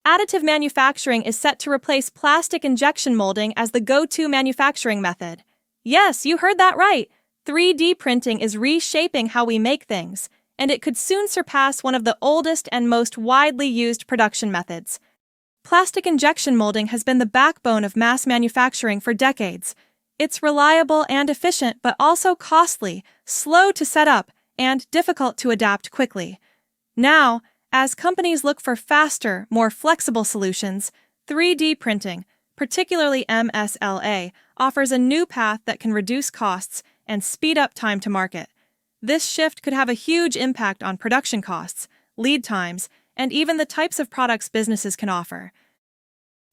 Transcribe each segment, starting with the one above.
Additive manufacturing is set to replace plastic injection molding as the go-to manufacturing method. Yes, you heard that right. 3D printing is reshaping how we make things, and it could soon surpass one of the oldest and most widely used production methods. Plastic injection molding has been the backbone of mass manufacturing for decades. It's reliable and efficient, but also costly, slow to set up, and difficult to adapt quickly. Now, as companies look for faster, more flexible solutions, 3D printing, particularly MSLA, offers a new path that can reduce costs and speed up time to market. This shift could have a huge impact on production costs, lead times, and even the types of products businesses can offer.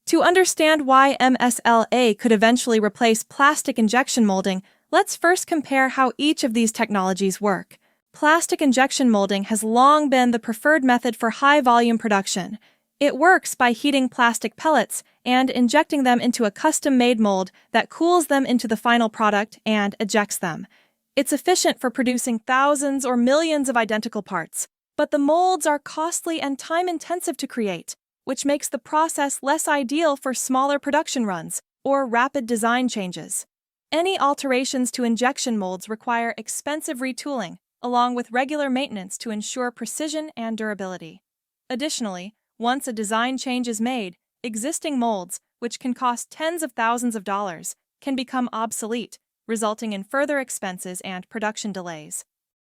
To understand why MSLA could eventually replace plastic injection molding, let's first compare how each of these technologies work. Plastic injection molding has long been the preferred method for high-volume production. It works by heating plastic pellets and injecting them into a custom-made mold that cools them into the final product and ejects them. It's efficient for producing thousands or millions of identical parts, but the molds are costly and time-intensive to create, which makes the process less ideal for smaller production runs or rapid design changes. Any alterations to injection molds require expensive retooling, along with regular maintenance to ensure precision and durability. Additionally, once a design change is made, existing molds, which can cost tens of thousands of dollars, can become obsolete, resulting in further expenses and production delays.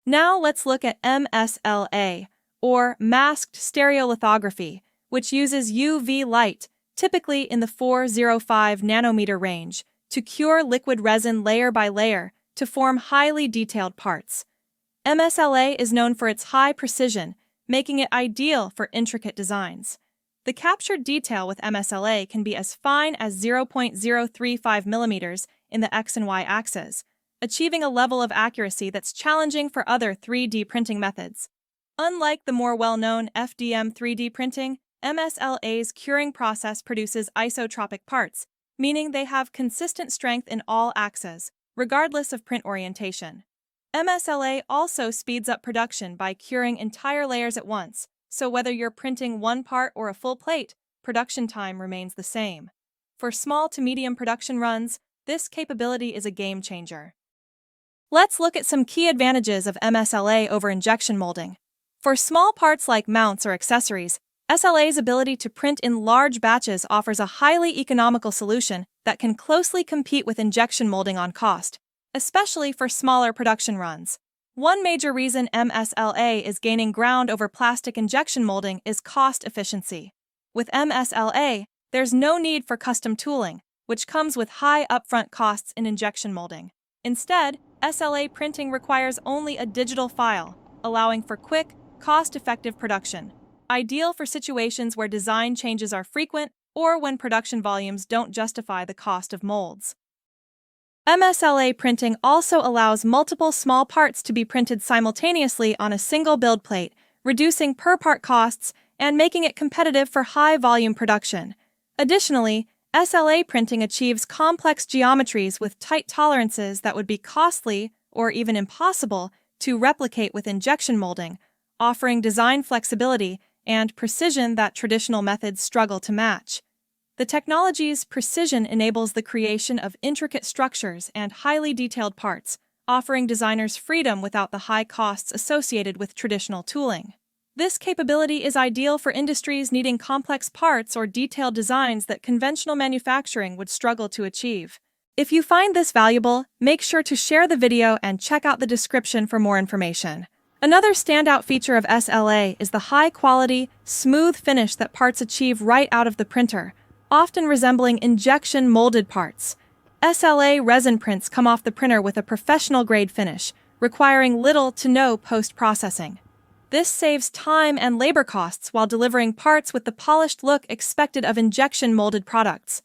Now let's look at MSLA, or masked stereolithography, which uses UV light, typically in the 405 nanometer range, to cure liquid resin layer by layer to form highly detailed parts. MSLA is known for its high precision, making it ideal for intricate designs. The captured detail with MSLA can be as fine as 0.035 millimeters in the X and Y axes, achieving a level of accuracy that's challenging for other 3D printing methods. Unlike the more well-known FDM 3D printing, MSLA's curing process produces isotropic parts, meaning they have consistent strength in all axes, regardless of print orientation. MSLA also speeds up production by curing entire layers at once, so whether you're printing one part or a full plate, production time remains the same. For small to medium production runs, this capability is a game changer. Let's look at some key advantages of MSLA over injection molding. For small parts like mounts or accessories, SLA's ability to print in large batches offers a highly economical solution that can closely compete with injection molding on cost, especially for smaller production runs. One major reason MSLA is gaining ground over plastic injection molding is cost efficiency. With MSLA, there's no need for custom tooling, which comes with high upfront costs in injection molding. Instead, SLA printing requires only a digital file, allowing for quick, cost-effective production, ideal for situations where design changes are frequent or when production volumes don't justify the cost of molds. MSLA printing also allows multiple small parts to be printed simultaneously on a single build plate, reducing per-part costs and making it competitive for high-volume production. Additionally, SLA printing achieves complex geometries with tight tolerances that would be costly or even impossible to replicate with injection molding, offering design flexibility and precision that traditional methods struggle to match. The technology's precision enables the creation of intricate structures and highly detailed parts, offering designers freedom without the high costs associated with traditional tooling. This capability is ideal for industries needing complex parts or detailed designs that conventional manufacturing would struggle to achieve. If you find this valuable, make sure to share the video and check out the description for more information. Another standout feature of SLA is the high-quality, smooth finish that parts achieve right out of the printer, often resembling injection molded parts. SLA resin prints come off the printer with a professional-grade finish, requiring little to no post-processing. This saves time and labor costs while delivering parts with the polished look expected of injection molded products.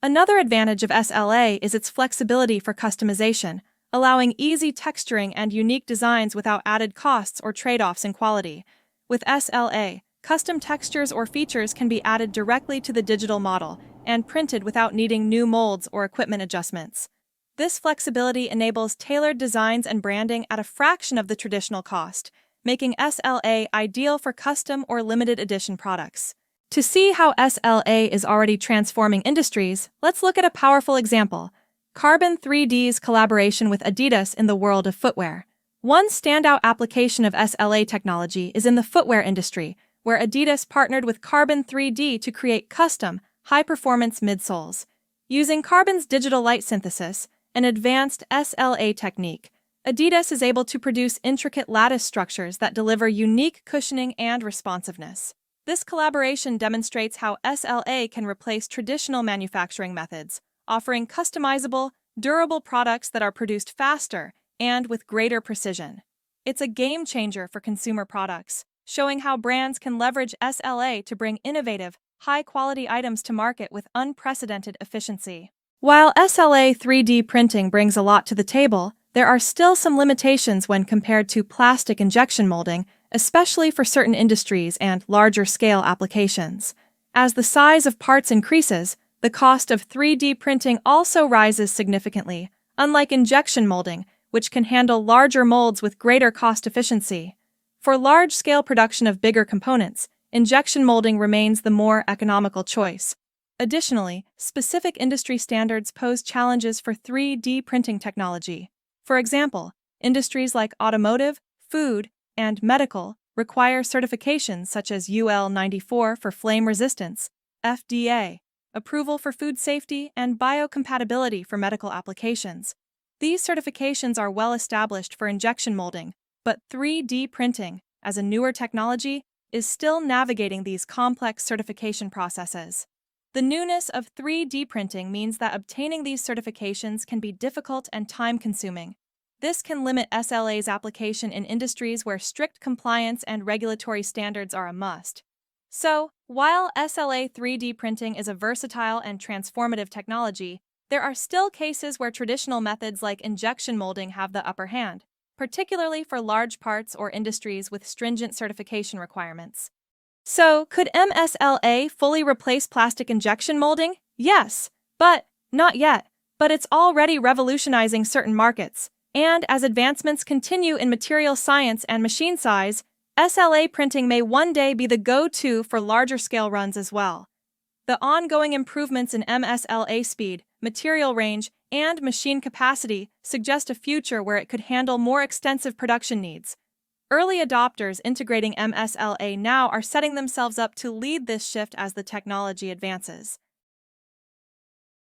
Another advantage of SLA is its flexibility for customization, allowing easy texturing and unique designs without added costs or trade-offs in quality. With SLA, custom textures or features can be added directly to the digital model and printed without needing new molds or equipment adjustments. This flexibility enables tailored designs and branding at a fraction of the traditional cost, making SLA ideal for custom or limited edition products. To see how SLA is already transforming industries, let's look at a powerful example: Carbon 3D's collaboration with Adidas in the world of footwear. One standout application of SLA technology is in the footwear industry, where Adidas partnered with Carbon 3D to create custom, high-performance midsoles. Using Carbon's digital light synthesis, an advanced SLA technique, Adidas is able to produce intricate lattice structures that deliver unique cushioning and responsiveness. This collaboration demonstrates how SLA can replace traditional manufacturing methods, offering customizable, durable products that are produced faster and with greater precision. It's a game changer for consumer products, showing how brands can leverage SLA to bring innovative, high-quality items to market with unprecedented efficiency. While SLA 3D printing brings a lot to the table, there are still some limitations when compared to plastic injection molding, especially for certain industries and larger-scale applications. As the size of parts increases, the cost of 3D printing also rises significantly, unlike injection molding, which can handle larger molds with greater cost efficiency. For large-scale production of bigger components, injection molding remains the more economical choice. Additionally, specific industry standards pose challenges for 3D printing technology. For example, industries like automotive, food, and medical require certifications such as UL 94 for flame resistance, FDA, approval for food safety, and biocompatibility for medical applications. These certifications are well established for injection molding, but 3D printing, as a newer technology, is still navigating these complex certification processes. The newness of 3D printing means that obtaining these certifications can be difficult and time-consuming. This can limit SLA's application in industries where strict compliance and regulatory standards are a must. So, while SLA 3D printing is a versatile and transformative technology, there are still cases where traditional methods like injection molding have the upper hand, particularly for large parts or industries with stringent certification requirements. So, could MSLA fully replace plastic injection molding? Yes, but not yet. But it's already revolutionizing certain markets. And as advancements continue in material science and machine size, SLA printing may one day be the go-to for larger-scale runs as well. The ongoing improvements in MSLA speed, material range, and machine capacity suggest a future where it could handle more extensive production needs. Early adopters integrating MSLA now are setting themselves up to lead this shift as the technology advances.